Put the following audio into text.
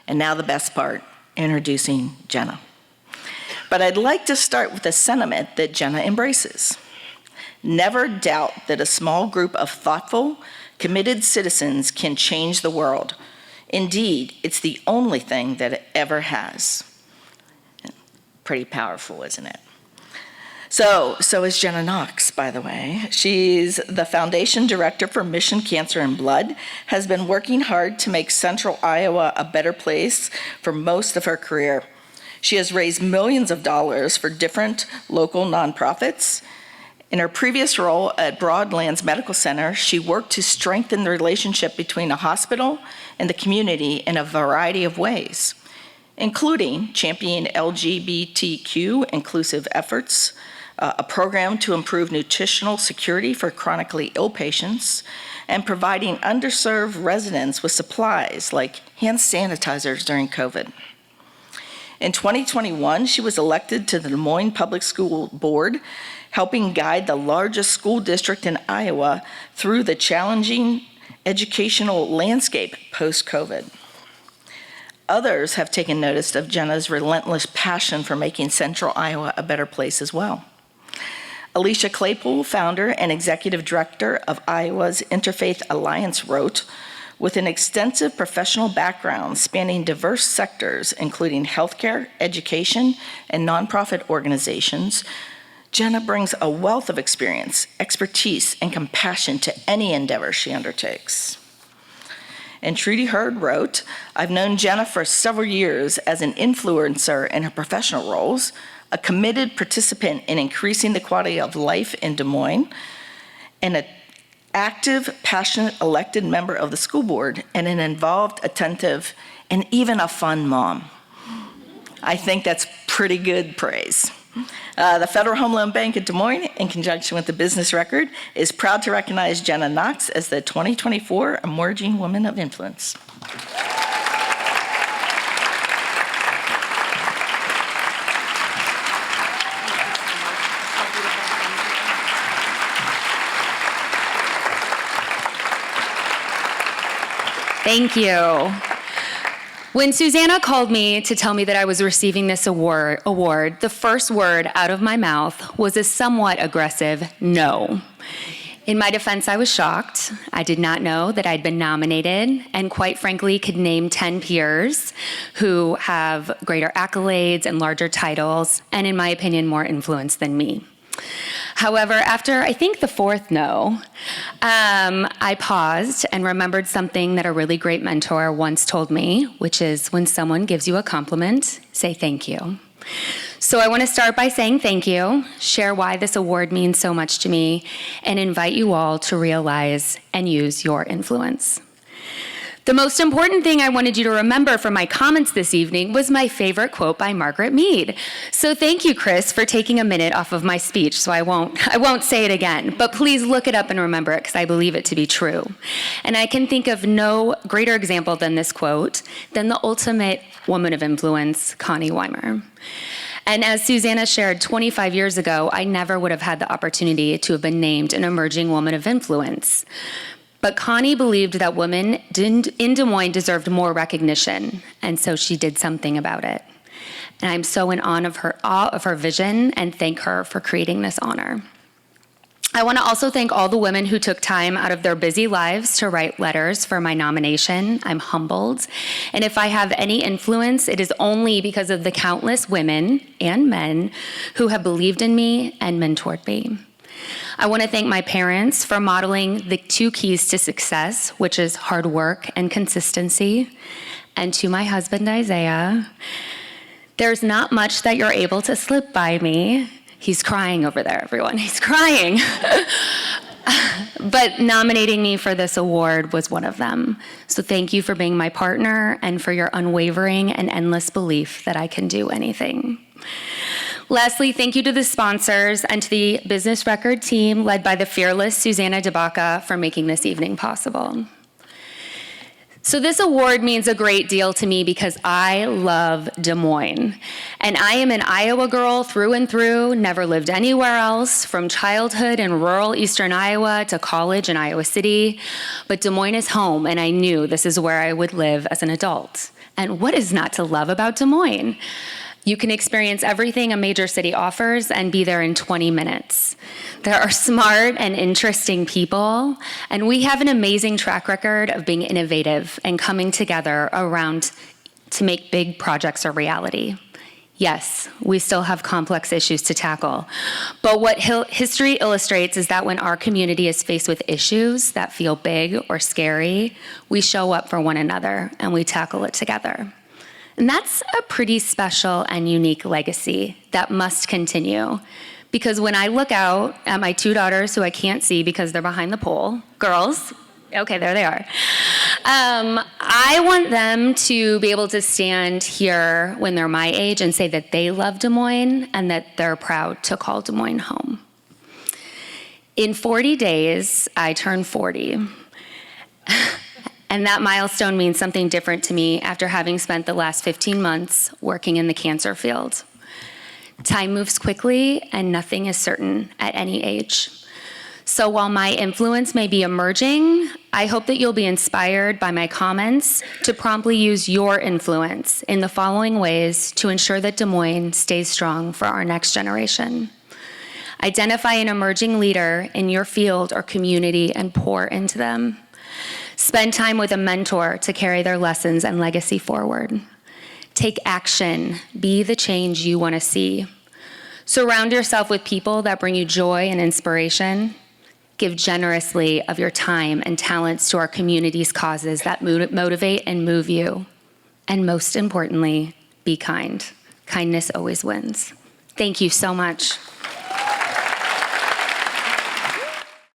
And now the best part, introducing Jenna. But I'd like to start with a sentiment that Jenna embraces. Never doubt that a small group of thoughtful, committed citizens can change the world. Indeed, it's the only thing that it ever has. Pretty powerful, isn't it? So is Jenna Knox, by the way. She's the Foundation Director for Mission Cancer and Blood, has been working hard to make Central Iowa a better place for most of her career. She has raised millions of dollars for different local nonprofits. In her previous role at Broadlands Medical Center, she worked to strengthen the relationship between a hospital and the community in a variety of ways, including championing LGBTQ inclusive efforts, a program to improve nutritional security for chronically ill patients, and providing underserved residents with supplies like hand sanitizers during COVID. In 2021, she was elected to the Des Moines Public School Board, helping guide the largest school district in Iowa through the challenging educational landscape post-COVID. Others have taken notice of Jenna's relentless passion for making Central Iowa a better place as well. Alicia Claypool, founder and executive director of Iowa's Interfaith Alliance, wrote, with an extensive professional background spanning diverse sectors, including healthcare, education, and nonprofit organizations, Jenna brings a wealth of experience, expertise, and compassion to any endeavor she undertakes. And Trudy Hurd wrote, I've known Jenna for several years as an influencer in her professional roles, a committed participant in increasing the quality of life in Des Moines, and an active, passionate elected member of the school board, and an involved, attentive, and even a fun mom. I think that's pretty good praise. The Federal Home Loan Bank of Des Moines, in conjunction with the Business Record, is proud to recognize Jenna Knox as the 2024 Emerging Woman of Influence. Thank you. When Susanna called me to tell me that I was receiving this award, the first word out of my mouth was a somewhat aggressive no. In my defense, I was shocked. I did not know that I'd been nominated, and quite frankly, could name 10 peers who have greater accolades and larger titles, and in my opinion, more influence than me. However, after I think the fourth no, I paused and remembered something that a really great mentor once told me, which is when someone gives you a compliment, say thank you. So I want to start by saying thank you, share why this award means so much to me, and invite you all to realize and use your influence. The most important thing I wanted you to remember from my comments this evening was my favorite quote by Margaret Mead. So thank you, Chris, for taking a minute off of my speech, so I won't say it again, but please look it up and remember it, because I believe it to be true. And I can think of no greater example than this quote than the ultimate woman of influence, Connie Weimer. And as Susanna shared 25 years ago, I never would have had the opportunity to have been named an emerging woman of influence. But Connie believed that women in Des Moines deserved more recognition, and so she did something about it. And I'm so in awe of her vision and thank her for creating this honor. I want to also thank all the women who took time out of their busy lives to write letters for my nomination. I'm humbled. And if I have any influence, it is only because of the countless women and men who have believed in me and mentored me. I want to thank my parents for modeling the 2 keys to success, which is hard work and consistency. And to my husband, Isaiah, there's not much that you're able to slip by me. He's crying over there, everyone. He's crying. But nominating me for this award was one of them. So thank you for being my partner and for your unwavering and endless belief that I can do anything. Lastly, thank you to the sponsors and to the Business Record team led by the fearless Susanna DeBaca for making this evening possible. So this award means a great deal to me because I love Des Moines. And I am an Iowa girl through and through, never lived anywhere else, from childhood in rural eastern Iowa to college in Iowa City. But Des Moines is home, and I knew this is where I would live as an adult. And what is not to love about Des Moines? You can experience everything a major city offers and be there in 20 minutes. There are smart and interesting people, and we have an amazing track record of being innovative and coming together around to make big projects a reality. Yes, we still have complex issues to tackle, but what history illustrates is that when our community is faced with issues that feel big or scary, we show up for one another and we tackle it together. And that's a pretty special and unique legacy that must continue. Because when I look out at my two daughters, who I can't see because they're behind the pole, girls, okay, there they are. I want them to be able to stand here when they're my age and say that they love Des Moines and that they're proud to call Des Moines home. In 40 days, I turn 40. And that milestone means something different to me after having spent the last 15 months working in the cancer field. Time moves quickly, and nothing is certain at any age. So while my influence may be emerging, I hope that you'll be inspired by my comments to promptly use your influence in the following ways to ensure that Des Moines stays strong for our next generation. Identify an emerging leader in your field or community and pour into them. Spend time with a mentor to carry their lessons and legacy forward. Take action. Be the change you want to see. Surround yourself with people that bring you joy and inspiration. Give generously of your time and talents to our community's causes that motivate and move you. And most importantly, be kind. Kindness always wins. Thank you so much.